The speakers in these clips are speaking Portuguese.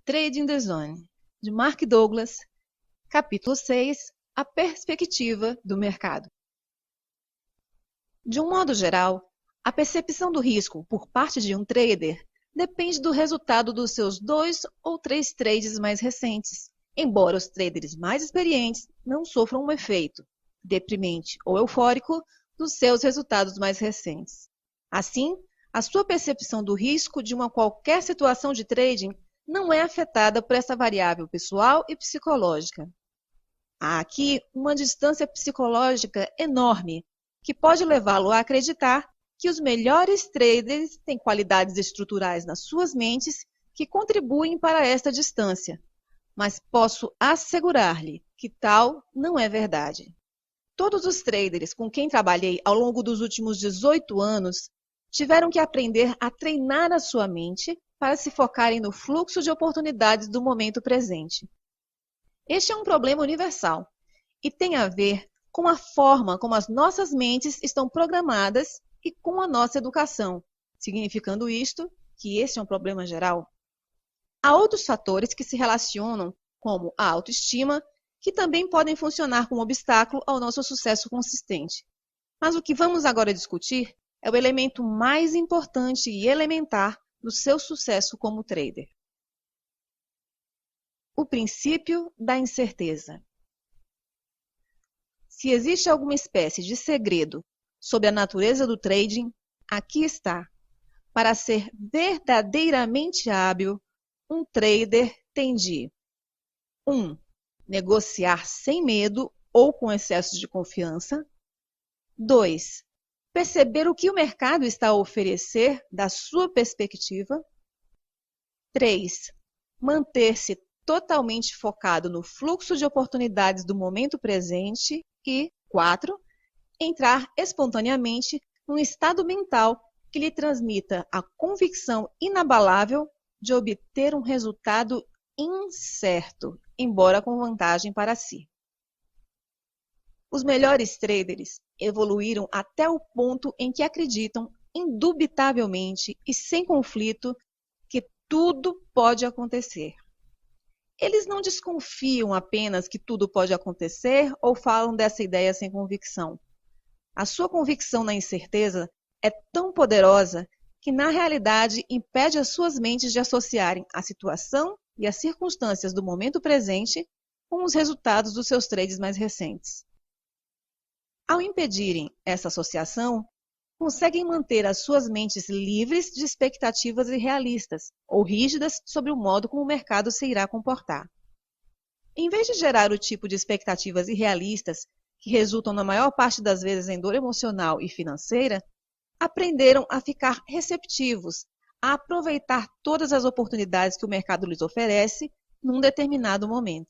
Trading the Zone, de Mark Douglas, capítulo 6, a perspectiva do mercado. De um modo geral, a percepção do risco por parte de um trader depende do resultado dos seus 2 ou 3 trades mais recentes, embora os traders mais experientes não sofram um efeito deprimente ou eufórico dos seus resultados mais recentes. Assim, a sua percepção do risco de uma qualquer situação de trading não é afetada por essa variável pessoal e psicológica. Há aqui uma distância psicológica enorme que pode levá-lo a acreditar que os melhores traders têm qualidades estruturais nas suas mentes que contribuem para esta distância, mas posso assegurar-lhe que tal não é verdade. Todos os traders com quem trabalhei ao longo dos últimos 18 anos tiveram que aprender a treinar a sua mente para se focarem no fluxo de oportunidades do momento presente. Este é um problema universal e tem a ver com a forma como as nossas mentes estão programadas e com a nossa educação, significando isto que esse é um problema geral. Há outros fatores que se relacionam, como a autoestima, que também podem funcionar como obstáculo ao nosso sucesso consistente. Mas o que vamos agora discutir é o elemento mais importante e elementar do seu sucesso como trader. O princípio da incerteza. Se existe alguma espécie de segredo sobre a natureza do trading, aqui está. Para ser verdadeiramente hábil, um trader tem de 1. Negociar sem medo ou com excesso de confiança. 2. Perceber o que o mercado está a oferecer da sua perspectiva. 3. Manter-se totalmente focado no fluxo de oportunidades do momento presente. E 4. Entrar espontaneamente num estado mental que lhe transmita a convicção inabalável de obter um resultado incerto, embora com vantagem para si. Os melhores traders evoluíram até o ponto em que acreditam indubitavelmente e sem conflito que tudo pode acontecer. Eles não desconfiam apenas que tudo pode acontecer ou falam dessa ideia sem convicção. A sua convicção na incerteza é tão poderosa que, na realidade, impede as suas mentes de associarem a situação e as circunstâncias do momento presente com os resultados dos seus trades mais recentes. Ao impedirem essa associação, conseguem manter as suas mentes livres de expectativas irrealistas ou rígidas sobre o modo como o mercado se irá comportar. Em vez de gerar o tipo de expectativas irrealistas que resultam na maior parte das vezes em dor emocional e financeira, aprenderam a ficar receptivos, a aproveitar todas as oportunidades que o mercado lhes oferece num determinado momento.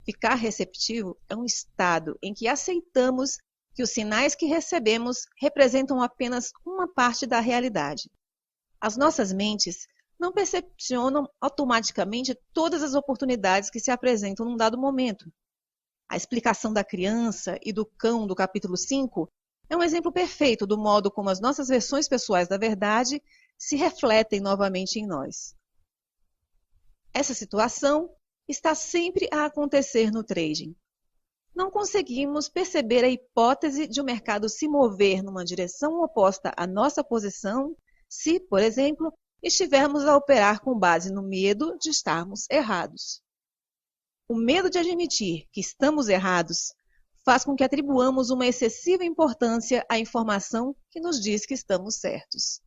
Ficar receptivo é um estado em que aceitamos que os sinais que recebemos representam apenas uma parte da realidade. As nossas mentes não percepcionam automaticamente todas as oportunidades que se apresentam num dado momento. A explicação da criança e do cão do capítulo 5 é um exemplo perfeito do modo como as nossas versões pessoais da verdade se refletem novamente em nós. Essa situação está sempre a acontecer no trading. Não conseguimos perceber a hipótese de o mercado se mover numa direção oposta à nossa posição se, por exemplo, estivermos a operar com base no medo de estarmos errados. O medo de admitir que estamos errados faz com que atribuamos uma excessiva importância à informação que nos diz que estamos certos.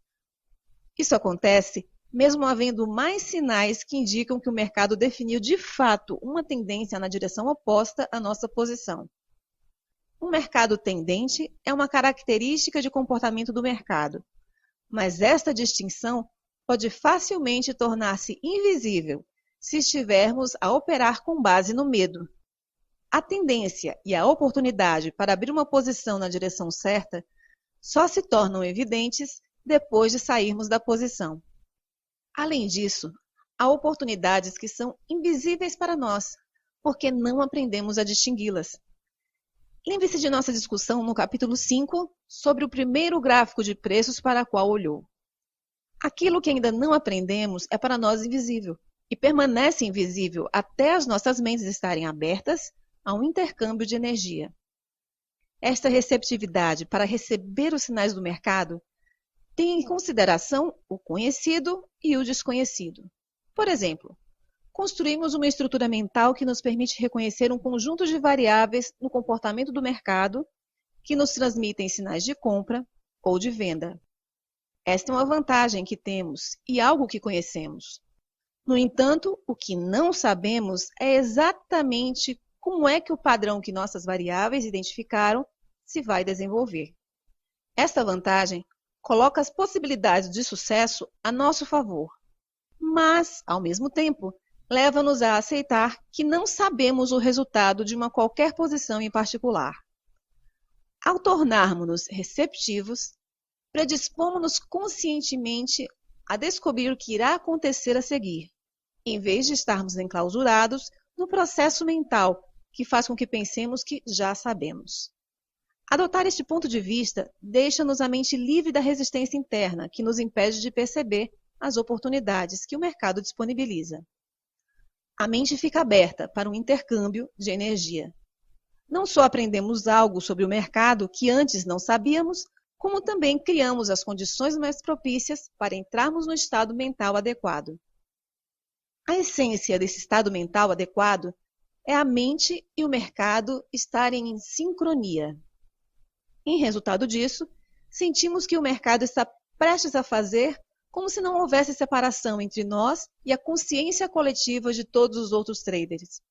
Isso acontece mesmo havendo mais sinais que indicam que o mercado definiu de fato uma tendência na direção oposta à nossa posição. Um mercado tendente é uma característica de comportamento do mercado, mas esta distinção pode facilmente tornar-se invisível se estivermos a operar com base no medo. A tendência e a oportunidade para abrir uma posição na direção certa só se tornam evidentes depois de sairmos da posição. Além disso, há oportunidades que são invisíveis para nós, porque não aprendemos a distingui-las. Lembre-se de nossa discussão no capítulo 5 sobre o primeiro gráfico de preços para o qual olhou. Aquilo que ainda não aprendemos é para nós invisível, e permanece invisível até as nossas mentes estarem abertas a um intercâmbio de energia. Esta receptividade para receber os sinais do mercado tem em consideração o conhecido e o desconhecido. Por exemplo, construímos uma estrutura mental que nos permite reconhecer um conjunto de variáveis no comportamento do mercado que nos transmitem sinais de compra ou de venda. Esta é uma vantagem que temos e algo que conhecemos. No entanto, o que não sabemos é exatamente como é que o padrão que nossas variáveis identificaram se vai desenvolver. Esta vantagem coloca as possibilidades de sucesso a nosso favor, mas, ao mesmo tempo, leva-nos a aceitar que não sabemos o resultado de uma qualquer posição em particular. Ao tornarmos-nos receptivos, predispomos-nos conscientemente a descobrir o que irá acontecer a seguir, em vez de estarmos enclausurados no processo mental que faz com que pensemos que já sabemos. Adotar este ponto de vista deixa-nos a mente livre da resistência interna que nos impede de perceber as oportunidades que o mercado disponibiliza. A mente fica aberta para um intercâmbio de energia. Não só aprendemos algo sobre o mercado que antes não sabíamos, como também criamos as condições mais propícias para entrarmos no estado mental adequado. A essência desse estado mental adequado é a mente e o mercado estarem em sincronia. Em resultado disso, sentimos que o mercado está prestes a fazer como se não houvesse separação entre nós e a consciência coletiva de todos os outros traders.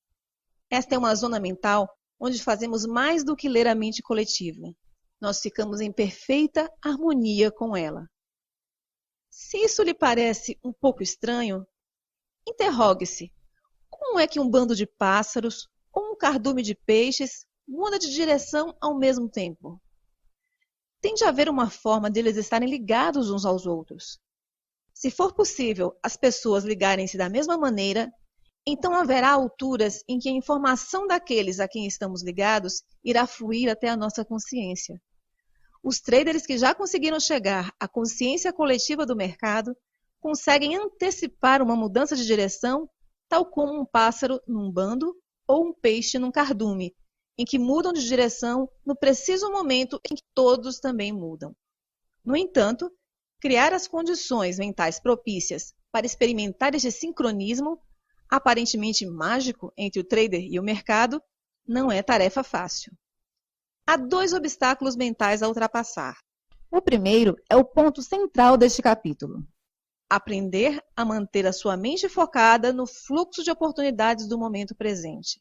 Esta é uma zona mental onde fazemos mais do que ler a mente coletiva. Nós ficamos em perfeita harmonia com ela. Se isso lhe parece um pouco estranho, interrogue-se: como é que um bando de pássaros ou um cardume de peixes muda de direção ao mesmo tempo? Tem de haver uma forma de eles estarem ligados uns aos outros. Se for possível as pessoas ligarem-se da mesma maneira, então haverá alturas em que a informação daqueles a quem estamos ligados irá fluir até a nossa consciência. Os traders que já conseguiram chegar à consciência coletiva do mercado conseguem antecipar uma mudança de direção, tal como um pássaro num bando ou um peixe num cardume, em que mudam de direção no preciso momento em que todos também mudam. No entanto, criar as condições mentais propícias para experimentar este sincronismo, aparentemente mágico entre o trader e o mercado, não é tarefa fácil. Há 2 obstáculos mentais a ultrapassar. O primeiro é o ponto central deste capítulo: aprender a manter a sua mente focada no fluxo de oportunidades do momento presente.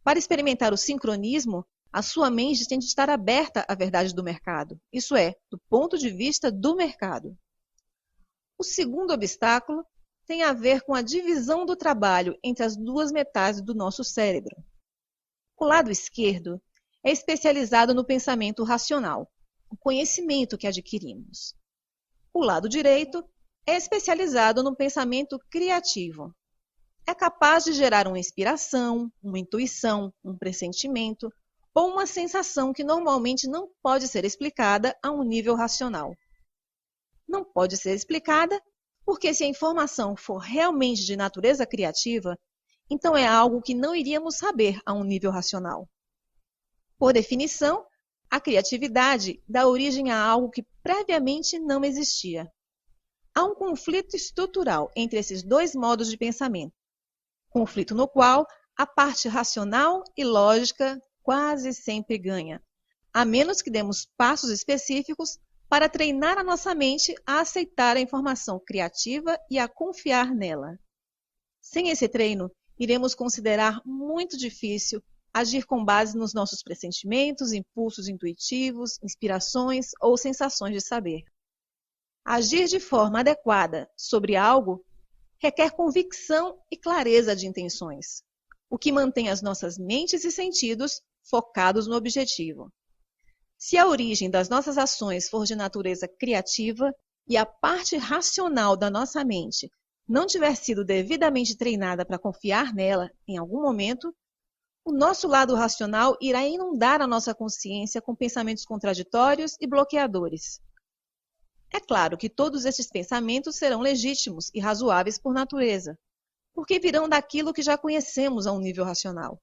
Para experimentar o sincronismo, a sua mente tem de estar aberta à verdade do mercado, isso é, do ponto de vista do mercado. O segundo obstáculo tem a ver com a divisão do trabalho entre as 2 metades do nosso cérebro. O lado esquerdo é especializado no pensamento racional, o conhecimento que adquirimos. O lado direito é especializado no pensamento criativo. É capaz de gerar uma inspiração, uma intuição, um pressentimento ou uma sensação que normalmente não pode ser explicada a um nível racional. Não pode ser explicada porque, se a informação for realmente de natureza criativa, então é algo que não iríamos saber a um nível racional. Por definição, a criatividade dá origem a algo que previamente não existia. Há um conflito estrutural entre esses 2 modos de pensamento, conflito no qual a parte racional e lógica quase sempre ganha, a menos que demos passos específicos para treinar a nossa mente a aceitar a informação criativa e a confiar nela. Sem esse treino, iremos considerar muito difícil agir com base nos nossos pressentimentos, impulsos intuitivos, inspirações ou sensações de saber. Agir de forma adequada sobre algo requer convicção e clareza de intenções, o que mantém as nossas mentes e sentidos focados no objetivo. Se a origem das nossas ações for de natureza criativa e a parte racional da nossa mente não tiver sido devidamente treinada para confiar nela em algum momento, o nosso lado racional irá inundar a nossa consciência com pensamentos contraditórios e bloqueadores. É claro que todos esses pensamentos serão legítimos e razoáveis por natureza, porque virão daquilo que já conhecemos a um nível racional,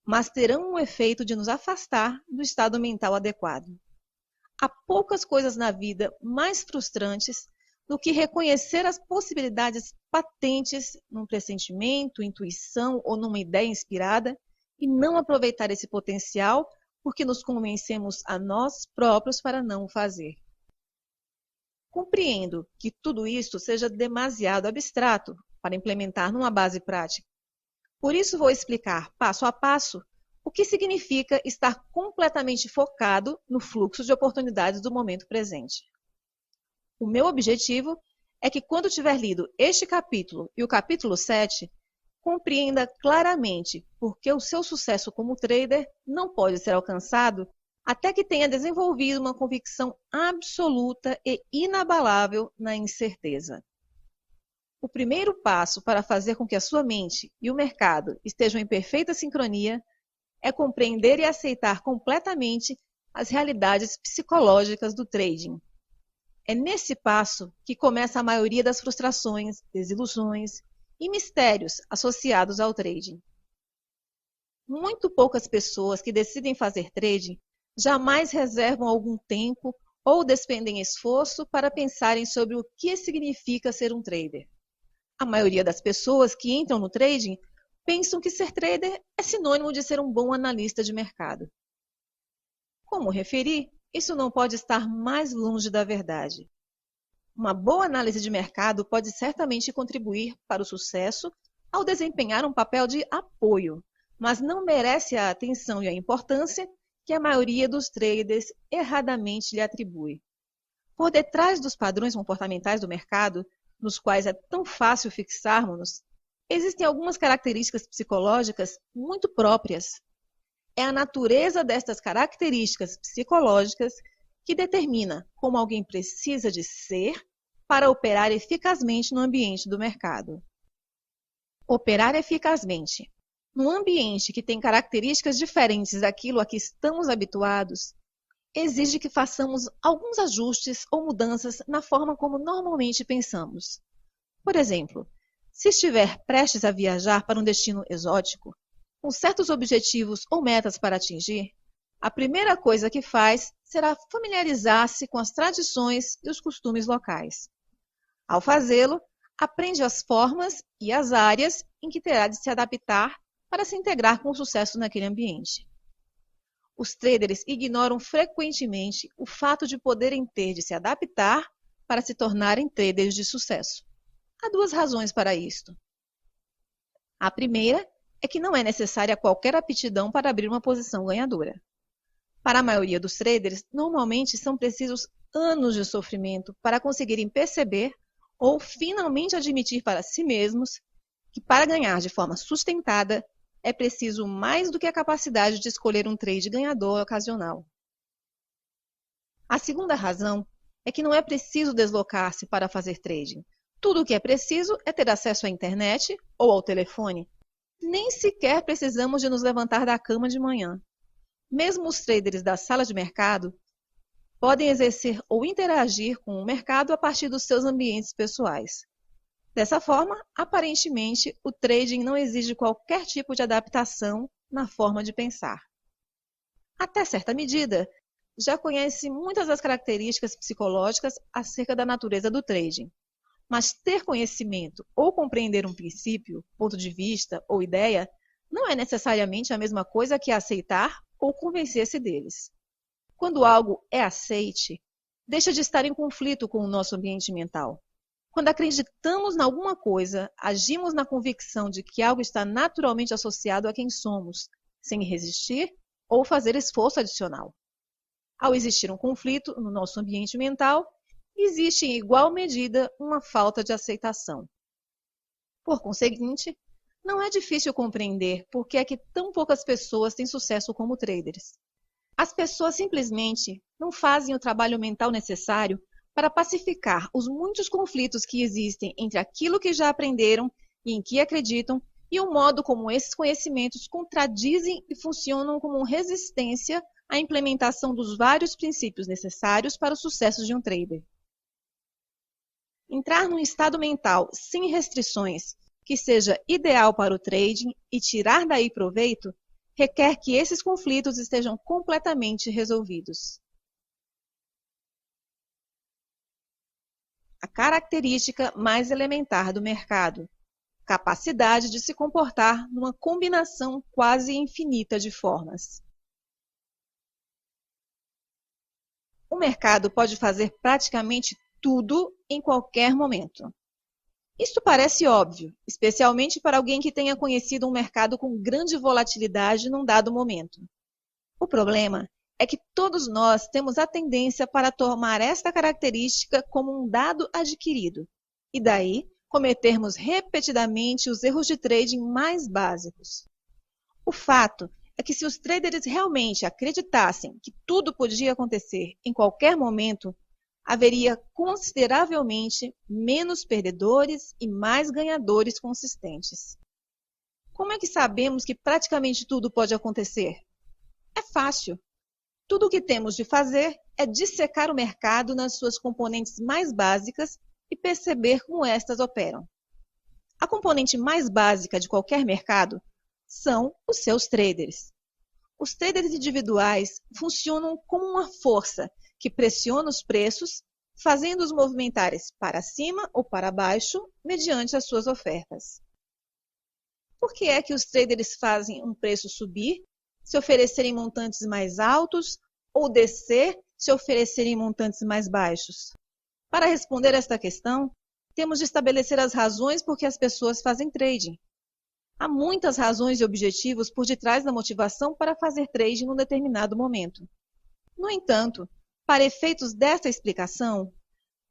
mas terão um efeito de nos afastar do estado mental adequado. Há poucas coisas na vida mais frustrantes do que reconhecer as possibilidades patentes num pressentimento, intuição ou numa ideia inspirada e não aproveitar esse potencial porque nos convencemos a nós próprios para não o fazer. Compreendo que tudo isto seja demasiado abstrato para implementar numa base prática. Por isso vou explicar, passo a passo, o que significa estar completamente focado no fluxo de oportunidades do momento presente. O meu objetivo é que quando tiver lido este capítulo e o capítulo 7, compreenda claramente por que o seu sucesso como trader não pode ser alcançado até que tenha desenvolvido uma convicção absoluta e inabalável na incerteza. O primeiro passo para fazer com que a sua mente e o mercado estejam em perfeita sincronia é compreender e aceitar completamente as realidades psicológicas do trading. É nesse passo que começa a maioria das frustrações, desilusões e mistérios associados ao trading. Muito poucas pessoas que decidem fazer trading jamais reservam algum tempo ou despendem esforço para pensarem sobre o que significa ser um trader. A maioria das pessoas que entram no trading pensam que ser trader é sinônimo de ser um bom analista de mercado. Como referi, isso não pode estar mais longe da verdade. Uma boa análise de mercado pode certamente contribuir para o sucesso ao desempenhar um papel de apoio, mas não merece a atenção e a importância que a maioria dos traders erradamente lhe atribui. Por detrás dos padrões comportamentais do mercado, nos quais é tão fácil fixarmos-nos, existem algumas características psicológicas muito próprias. É a natureza destas características psicológicas que determina como alguém precisa de ser para operar eficazmente no ambiente do mercado. Operar eficazmente num ambiente que tem características diferentes daquilo a que estamos habituados exige que façamos alguns ajustes ou mudanças na forma como normalmente pensamos. Por exemplo, se estiver prestes a viajar para um destino exótico, com certos objetivos ou metas para atingir, a primeira coisa que faz será familiarizar-se com as tradições e os costumes locais. Ao fazê-lo, aprende as formas e as áreas em que terá de se adaptar para se integrar com sucesso naquele ambiente. Os traders ignoram frequentemente o fato de poderem ter de se adaptar para se tornarem traders de sucesso. Há duas razões para isto. A primeira é que não é necessária qualquer aptidão para abrir uma posição ganhadora. Para a maioria dos traders, normalmente são precisos anos de sofrimento para conseguirem perceber ou finalmente admitir para si mesmos que para ganhar de forma sustentada é preciso mais do que a capacidade de escolher um trade ganhador ocasional. A segunda razão é que não é preciso deslocar-se para fazer trading. Tudo o que é preciso é ter acesso à internet ou ao telefone. Nem sequer precisamos de nos levantar da cama de manhã. Mesmo os traders da sala de mercado podem exercer ou interagir com o mercado a partir dos seus ambientes pessoais. Dessa forma, aparentemente, o trading não exige qualquer tipo de adaptação na forma de pensar. Até certa medida, já conhece muitas das características psicológicas acerca da natureza do trading. Mas ter conhecimento ou compreender um princípio, ponto de vista ou ideia não é necessariamente a mesma coisa que aceitar ou convencer-se deles. Quando algo é aceite, deixa de estar em conflito com o nosso ambiente mental. Quando acreditamos em alguma coisa, agimos na convicção de que algo está naturalmente associado a quem somos, sem resistir ou fazer esforço adicional. Ao existir um conflito no nosso ambiente mental, existe em igual medida uma falta de aceitação. Por conseguinte, não é difícil compreender por que é que tão poucas pessoas têm sucesso como traders. As pessoas simplesmente não fazem o trabalho mental necessário para pacificar os muitos conflitos que existem entre aquilo que já aprenderam e em que acreditam e o modo como esses conhecimentos contradizem e funcionam como resistência à implementação dos vários princípios necessários para o sucesso de um trader. Entrar num estado mental sem restrições, que seja ideal para o trading e tirar daí proveito, requer que esses conflitos estejam completamente resolvidos. A característica mais elementar do mercado: capacidade de se comportar numa combinação quase infinita de formas. O mercado pode fazer praticamente tudo em qualquer momento. Isto parece óbvio, especialmente para alguém que tenha conhecido um mercado com grande volatilidade num dado momento. O problema é que todos nós temos a tendência para tomar esta característica como um dado adquirido, e daí cometermos repetidamente os erros de trading mais básicos. O fato é que se os traders realmente acreditassem que tudo podia acontecer em qualquer momento, haveria consideravelmente menos perdedores e mais ganhadores consistentes. Como é que sabemos que praticamente tudo pode acontecer? É fácil. Tudo o que temos de fazer é dissecar o mercado nas suas componentes mais básicas e perceber como estas operam. A componente mais básica de qualquer mercado são os seus traders. Os traders individuais funcionam como uma força que pressiona os preços, fazendo-os movimentarem para cima ou para baixo mediante as suas ofertas. Por que é que os traders fazem um preço subir se oferecerem montantes mais altos ou descer se oferecerem montantes mais baixos? Para responder esta questão, temos de estabelecer as razões por que as pessoas fazem trading. Há muitas razões e objetivos por detrás da motivação para fazer trading num determinado momento. No entanto, para efeitos desta explicação,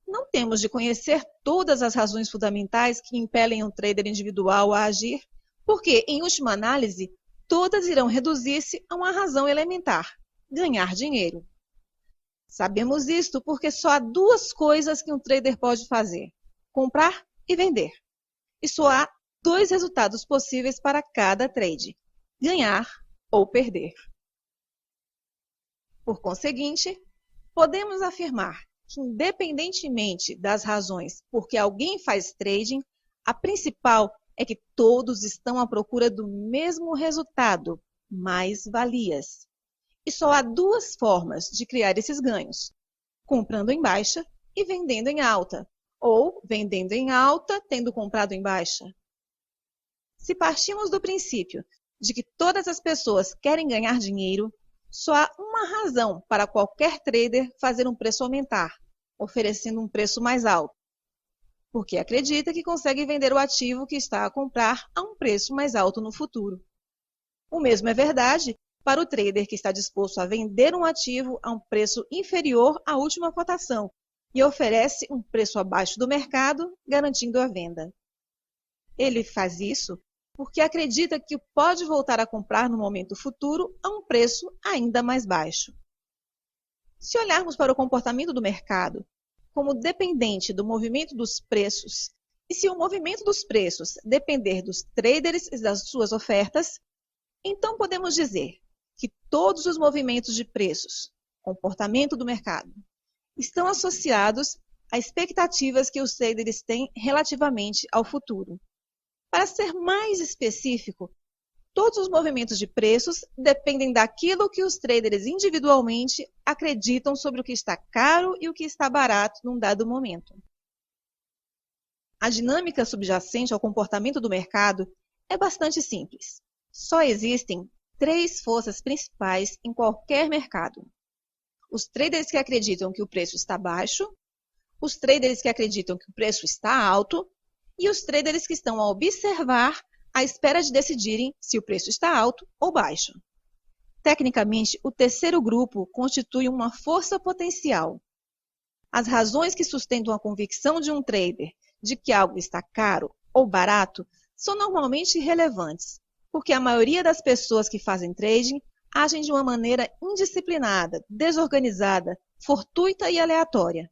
não temos de conhecer todas as razões fundamentais que impelem um trader individual a agir, porque, em última análise, todas irão reduzir-se a uma razão elementar: ganhar dinheiro. Sabemos isto porque só há duas coisas que um trader pode fazer: comprar e vender. E só há dois resultados possíveis para cada trade: ganhar ou perder. Por conseguinte, podemos afirmar que, independentemente das razões por que alguém faz trading, a principal é que todos estão à procura do mesmo resultado: mais-valias. E só há duas formas de criar esses ganhos: comprando em baixa e vendendo em alta, ou vendendo em alta tendo comprado em baixa. Se partimos do princípio de que todas as pessoas querem ganhar dinheiro, só há uma razão para qualquer trader fazer um preço aumentar, oferecendo um preço mais alto: porque acredita que consegue vender o ativo que está a comprar a um preço mais alto no futuro. O mesmo é verdade para o trader que está disposto a vender um ativo a um preço inferior à última cotação e oferece um preço abaixo do mercado, garantindo a venda. Ele faz isso porque acredita que pode voltar a comprar no momento futuro a um preço ainda mais baixo. Se olharmos para o comportamento do mercado como dependente do movimento dos preços, e se o movimento dos preços depender dos traders e das suas ofertas, então podemos dizer que todos os movimentos de preços, comportamento do mercado, estão associados a expectativas que os traders têm relativamente ao futuro. Para ser mais específico, todos os movimentos de preços dependem daquilo que os traders individualmente acreditam sobre o que está caro e o que está barato num dado momento. A dinâmica subjacente ao comportamento do mercado é bastante simples. Só existem três forças principais em qualquer mercado: os traders que acreditam que o preço está baixo, os traders que acreditam que o preço está alto e os traders que estão a observar à espera de decidirem se o preço está alto ou baixo. Tecnicamente, o terceiro grupo constitui uma força potencial. As razões que sustentam a convicção de um trader de que algo está caro ou barato são normalmente irrelevantes, porque a maioria das pessoas que fazem trading agem de uma maneira indisciplinada, desorganizada, fortuita e aleatória.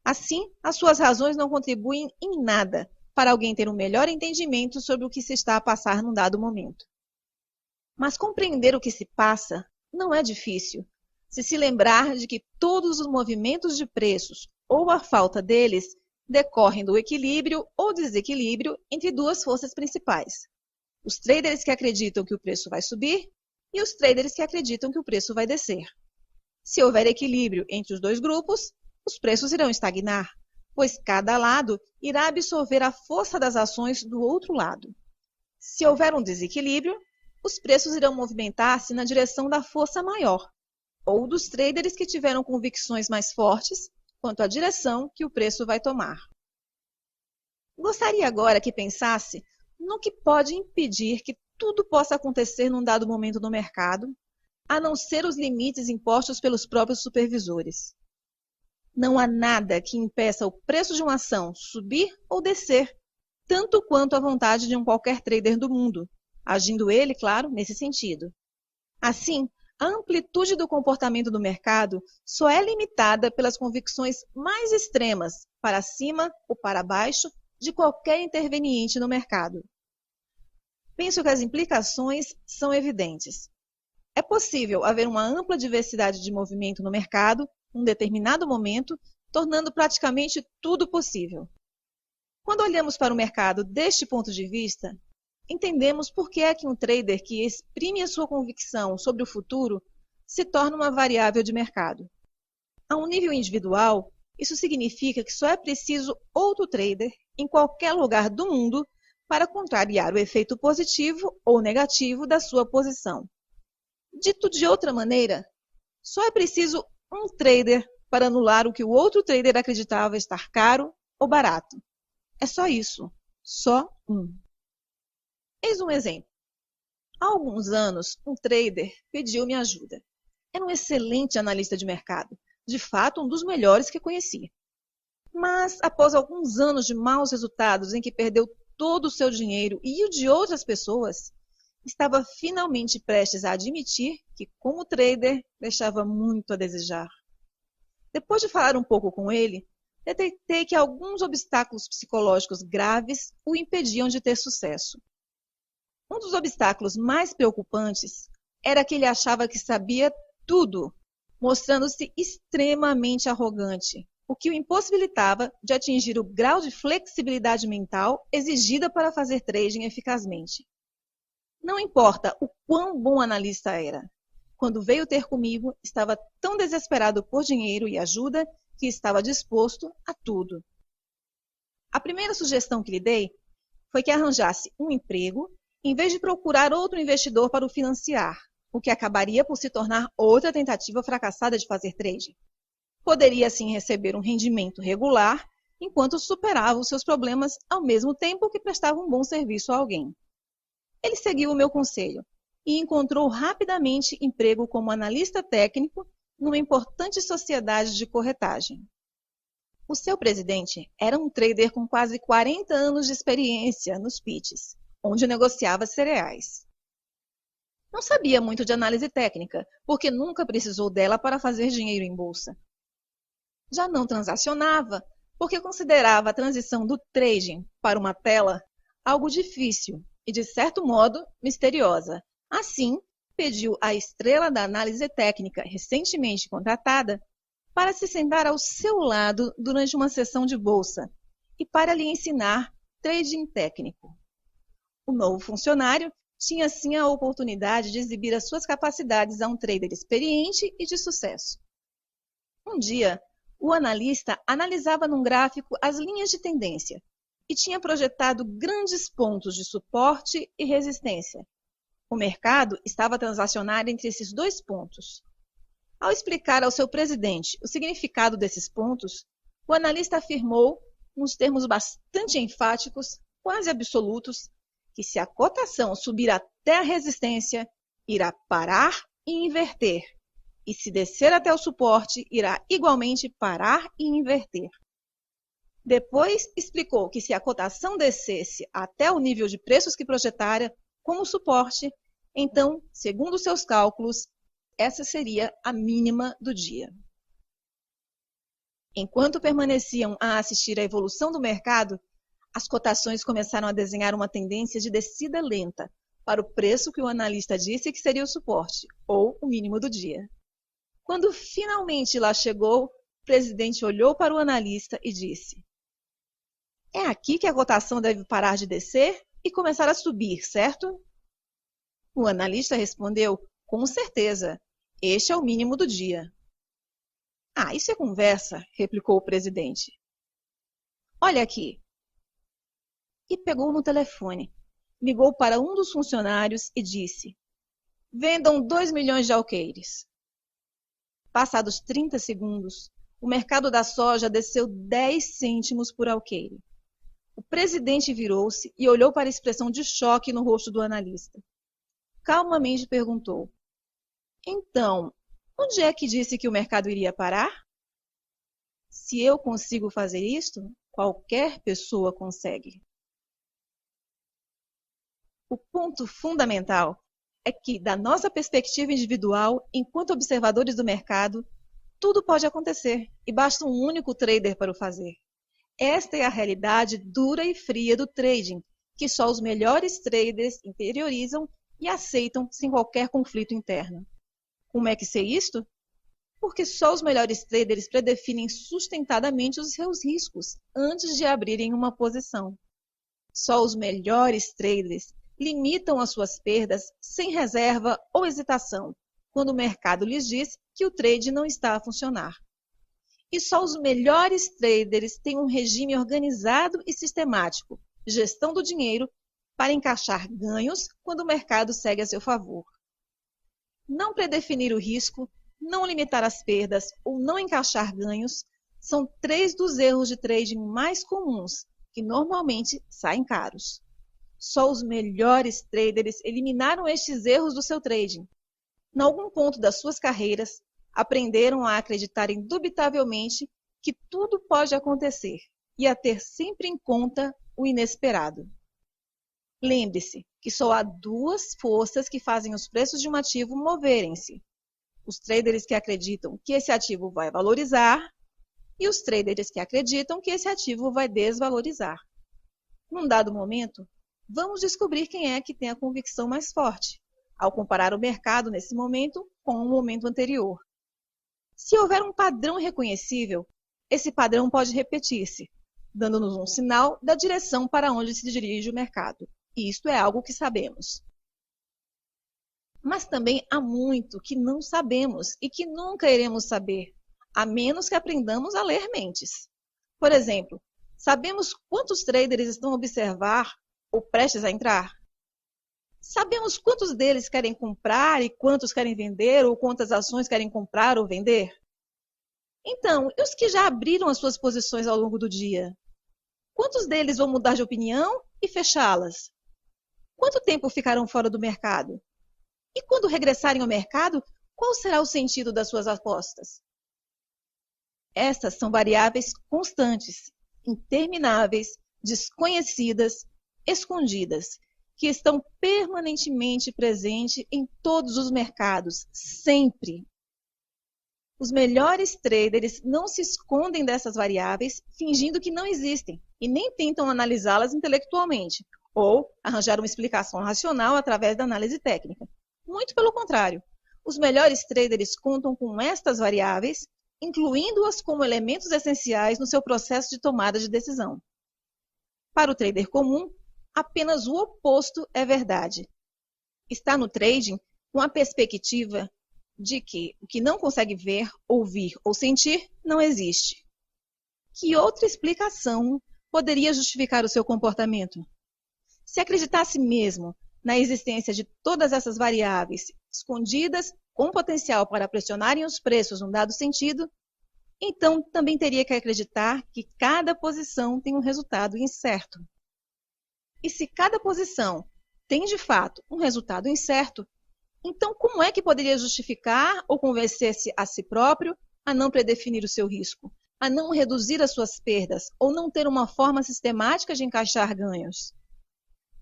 Assim, as suas razões não contribuem em nada para alguém ter um melhor entendimento sobre o que se está a passar num dado momento. Mas compreender o que se passa não é difícil, se lembrar de que todos os movimentos de preços, ou a falta deles, decorrem do equilíbrio ou desequilíbrio entre duas forças principais: os traders que acreditam que o preço vai subir e os traders que acreditam que o preço vai descer. Se houver equilíbrio entre os dois grupos, os preços irão estagnar, pois cada lado irá absorver a força das ações do outro lado. Se houver um desequilíbrio, os preços irão movimentar-se na direção da força maior, ou dos traders que tiveram convicções mais fortes quanto à direção que o preço vai tomar. Gostaria agora que pensasse no que pode impedir que tudo possa acontecer num dado momento no mercado, a não ser os limites impostos pelos próprios supervisores. Não há nada que impeça o preço de uma ação subir ou descer, tanto quanto a vontade de um qualquer trader do mundo, agindo ele, claro, nesse sentido. Assim, a amplitude do comportamento do mercado só é limitada pelas convicções mais extremas, para cima ou para baixo, de qualquer interveniente no mercado. Penso que as implicações são evidentes. É possível haver uma ampla diversidade de movimento no mercado, num determinado momento, tornando praticamente tudo possível. Quando olhamos para o mercado deste ponto de vista, entendemos por que é que um trader que exprime a sua convicção sobre o futuro se torna uma variável de mercado. A um nível individual, isso significa que só é preciso outro trader em qualquer lugar do mundo para contrariar o efeito positivo ou negativo da sua posição. Dito de outra maneira, só é preciso um trader para anular o que o outro trader acreditava estar caro ou barato. É só isso, só um. Eis um exemplo. Há alguns anos, um trader pediu-me ajuda. Era um excelente analista de mercado, de fato um dos melhores que conheci. Mas, após alguns anos de maus resultados em que perdeu todo o seu dinheiro e o de outras pessoas, estava finalmente prestes a admitir que, como trader, deixava muito a desejar. Depois de falar um pouco com ele, detectei que alguns obstáculos psicológicos graves o impediam de ter sucesso. Um dos obstáculos mais preocupantes era que ele achava que sabia tudo, mostrando-se extremamente arrogante, o que o impossibilitava de atingir o grau de flexibilidade mental exigida para fazer trading eficazmente. Não importa o quão bom analista era. Quando veio ter comigo, estava tão desesperado por dinheiro e ajuda que estava disposto a tudo. A primeira sugestão que lhe dei foi que arranjasse um emprego em vez de procurar outro investidor para o financiar, o que acabaria por se tornar outra tentativa fracassada de fazer trading. Poderia, assim, receber um rendimento regular enquanto superava os seus problemas ao mesmo tempo que prestava um bom serviço a alguém. Ele seguiu o meu conselho e encontrou rapidamente emprego como analista técnico numa importante sociedade de corretagem. O seu presidente era um trader com quase 40 anos de experiência nos pitches, onde negociava cereais. Não sabia muito de análise técnica, porque nunca precisou dela para fazer dinheiro em bolsa. Já não transacionava, porque considerava a transição do trading para uma tela algo difícil e, de certo modo, misteriosa. Assim, pediu à estrela da análise técnica recentemente contratada para se sentar ao seu lado durante uma sessão de bolsa e para lhe ensinar trading técnico. O novo funcionário tinha assim a oportunidade de exibir as suas capacidades a um trader experiente e de sucesso. Um dia, o analista analisava num gráfico as linhas de tendência e tinha projetado grandes pontos de suporte e resistência. O mercado estava a transacionar entre esses dois pontos. Ao explicar ao seu presidente o significado desses pontos, o analista afirmou, nos termos bastante enfáticos, quase absolutos, que se a cotação subir até a resistência, irá parar e inverter, e se descer até o suporte, irá igualmente parar e inverter. Depois explicou que se a cotação descesse até o nível de preços que projetara como suporte, então, segundo seus cálculos, essa seria a mínima do dia. Enquanto permaneciam a assistir à evolução do mercado, as cotações começaram a desenhar uma tendência de descida lenta para o preço que o analista disse que seria o suporte, ou o mínimo do dia. Quando finalmente lá chegou, o presidente olhou para o analista e disse: É aqui que a cotação deve parar de descer e começar a subir, certo? O analista respondeu: com certeza, este é o mínimo do dia. Ah, isso é conversa, replicou o presidente. Olha aqui. E pegou no telefone. Ligou para um dos funcionários e disse: vendam 2 milhões de alqueires. Passados 30 segundos, o mercado da soja desceu 10 cêntimos por alqueire. O presidente virou-se e olhou para a expressão de choque no rosto do analista. Calmamente perguntou: então, onde é que disse que o mercado iria parar? Se eu consigo fazer isto, qualquer pessoa consegue. O ponto fundamental é que, da nossa perspectiva individual, enquanto observadores do mercado, tudo pode acontecer e basta um único trader para o fazer. Esta é a realidade dura e fria do trading, que só os melhores traders interiorizam e aceitam sem qualquer conflito interno. Como é que sei isto? Porque só os melhores traders predefinem sustentadamente os seus riscos antes de abrirem uma posição. Só os melhores traders limitam as suas perdas sem reserva ou hesitação, quando o mercado lhes diz que o trade não está a funcionar. E só os melhores traders têm um regime organizado e sistemático, gestão do dinheiro, para encaixar ganhos quando o mercado segue a seu favor. Não predefinir o risco, não limitar as perdas ou não encaixar ganhos são 3 dos erros de trading mais comuns, que normalmente saem caros. Só os melhores traders eliminaram estes erros do seu trading. Em algum ponto das suas carreiras, aprenderam a acreditar indubitavelmente que tudo pode acontecer e a ter sempre em conta o inesperado. Lembre-se que só há 2 forças que fazem os preços de um ativo moverem-se: os traders que acreditam que esse ativo vai valorizar e os traders que acreditam que esse ativo vai desvalorizar. Num dado momento, vamos descobrir quem é que tem a convicção mais forte, ao comparar o mercado nesse momento com o momento anterior. Se houver um padrão reconhecível, esse padrão pode repetir-se, dando-nos um sinal da direção para onde se dirige o mercado. E isto é algo que sabemos. Mas também há muito que não sabemos e que nunca iremos saber, a menos que aprendamos a ler mentes. Por exemplo, sabemos quantos traders estão a observar ou prestes a entrar? Sabemos quantos deles querem comprar e quantos querem vender, ou quantas ações querem comprar ou vender? Então, e os que já abriram as suas posições ao longo do dia? Quantos deles vão mudar de opinião e fechá-las? Quanto tempo ficarão fora do mercado? E quando regressarem ao mercado, qual será o sentido das suas apostas? Estas são variáveis constantes, intermináveis, desconhecidas, escondidas, que estão permanentemente presentes em todos os mercados, sempre. Os melhores traders não se escondem dessas variáveis, fingindo que não existem, e nem tentam analisá-las intelectualmente, ou arranjar uma explicação racional através da análise técnica. Muito pelo contrário, os melhores traders contam com estas variáveis, incluindo-as como elementos essenciais no seu processo de tomada de decisão. Para o trader comum, apenas o oposto é verdade. Está no trading com a perspectiva de que o que não consegue ver, ouvir ou sentir não existe. Que outra explicação poderia justificar o seu comportamento? Se acreditasse mesmo na existência de todas essas variáveis escondidas com potencial para pressionarem os preços num dado sentido, então também teria que acreditar que cada posição tem um resultado incerto. E se cada posição tem, de fato, um resultado incerto, então como é que poderia justificar ou convencer-se a si próprio a não predefinir o seu risco, a não reduzir as suas perdas ou não ter uma forma sistemática de encaixar ganhos?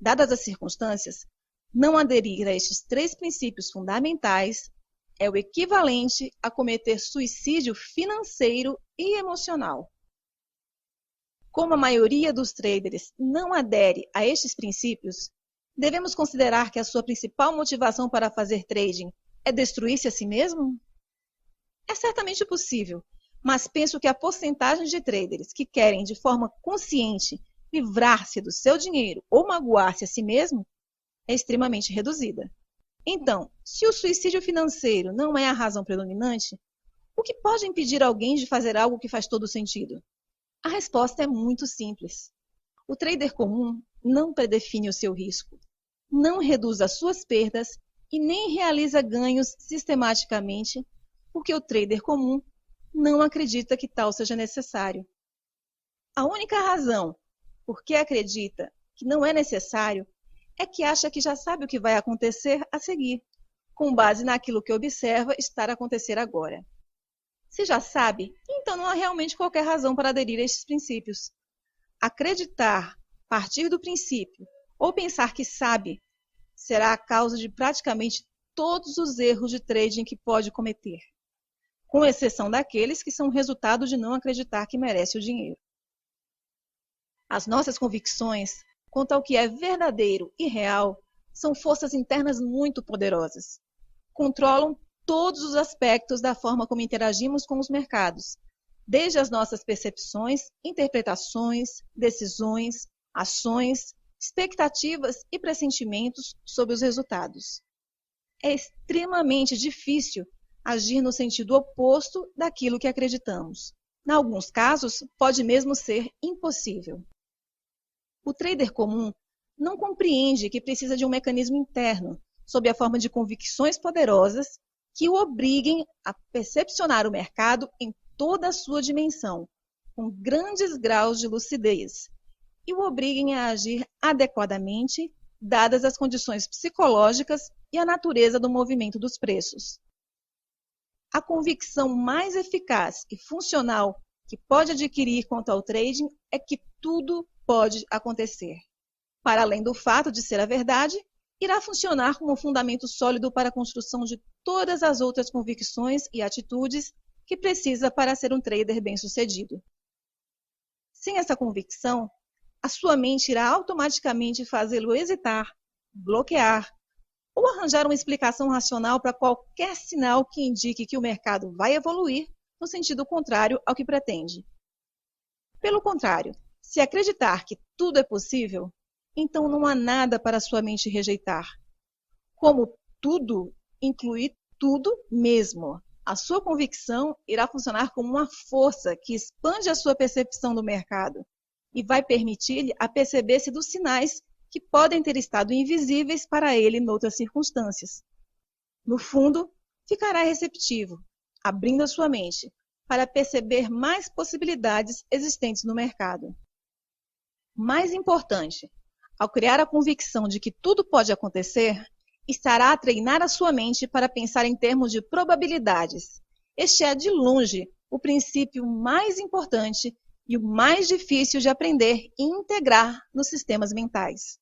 Dadas as circunstâncias, não aderir a estes 3 princípios fundamentais é o equivalente a cometer suicídio financeiro e emocional. Como a maioria dos traders não adere a estes princípios, devemos considerar que a sua principal motivação para fazer trading é destruir-se a si mesmo? É certamente possível, mas penso que a porcentagem de traders que querem, de forma consciente, livrar-se do seu dinheiro ou magoar-se a si mesmo é extremamente reduzida. Então, se o suicídio financeiro não é a razão predominante, o que pode impedir alguém de fazer algo que faz todo sentido? A resposta é muito simples. O trader comum não predefine o seu risco, não reduz as suas perdas e nem realiza ganhos sistematicamente, porque o trader comum não acredita que tal seja necessário. A única razão por que acredita que não é necessário é que acha que já sabe o que vai acontecer a seguir, com base naquilo que observa estar a acontecer agora. Se já sabe, então não há realmente qualquer razão para aderir a estes princípios. Acreditar, partir do princípio, ou pensar que sabe, será a causa de praticamente todos os erros de trading que pode cometer, com exceção daqueles que são resultado de não acreditar que merece o dinheiro. As nossas convicções quanto ao que é verdadeiro e real são forças internas muito poderosas. Controlam todos os aspectos da forma como interagimos com os mercados, desde as nossas percepções, interpretações, decisões, ações, expectativas e pressentimentos sobre os resultados. É extremamente difícil agir no sentido oposto daquilo que acreditamos. Em alguns casos, pode mesmo ser impossível. O trader comum não compreende que precisa de um mecanismo interno, sob a forma de convicções poderosas, que o obriguem a percepcionar o mercado em toda a sua dimensão, com grandes graus de lucidez, e o obriguem a agir adequadamente, dadas as condições psicológicas e a natureza do movimento dos preços. A convicção mais eficaz e funcional que pode adquirir quanto ao trading é que tudo pode acontecer. Para além do fato de ser a verdade, irá funcionar como um fundamento sólido para a construção de todas as outras convicções e atitudes que precisa para ser um trader bem-sucedido. Sem essa convicção, a sua mente irá automaticamente fazê-lo hesitar, bloquear ou arranjar uma explicação racional para qualquer sinal que indique que o mercado vai evoluir no sentido contrário ao que pretende. Pelo contrário, se acreditar que tudo é possível, então não há nada para sua mente rejeitar. Como tudo inclui tudo mesmo, a sua convicção irá funcionar como uma força que expande a sua percepção do mercado e vai permitir-lhe aperceber-se dos sinais que podem ter estado invisíveis para ele noutras circunstâncias. No fundo, ficará receptivo, abrindo a sua mente para perceber mais possibilidades existentes no mercado. Mais importante, ao criar a convicção de que tudo pode acontecer, estará a treinar a sua mente para pensar em termos de probabilidades. Este é, de longe, o princípio mais importante e o mais difícil de aprender e integrar nos sistemas mentais.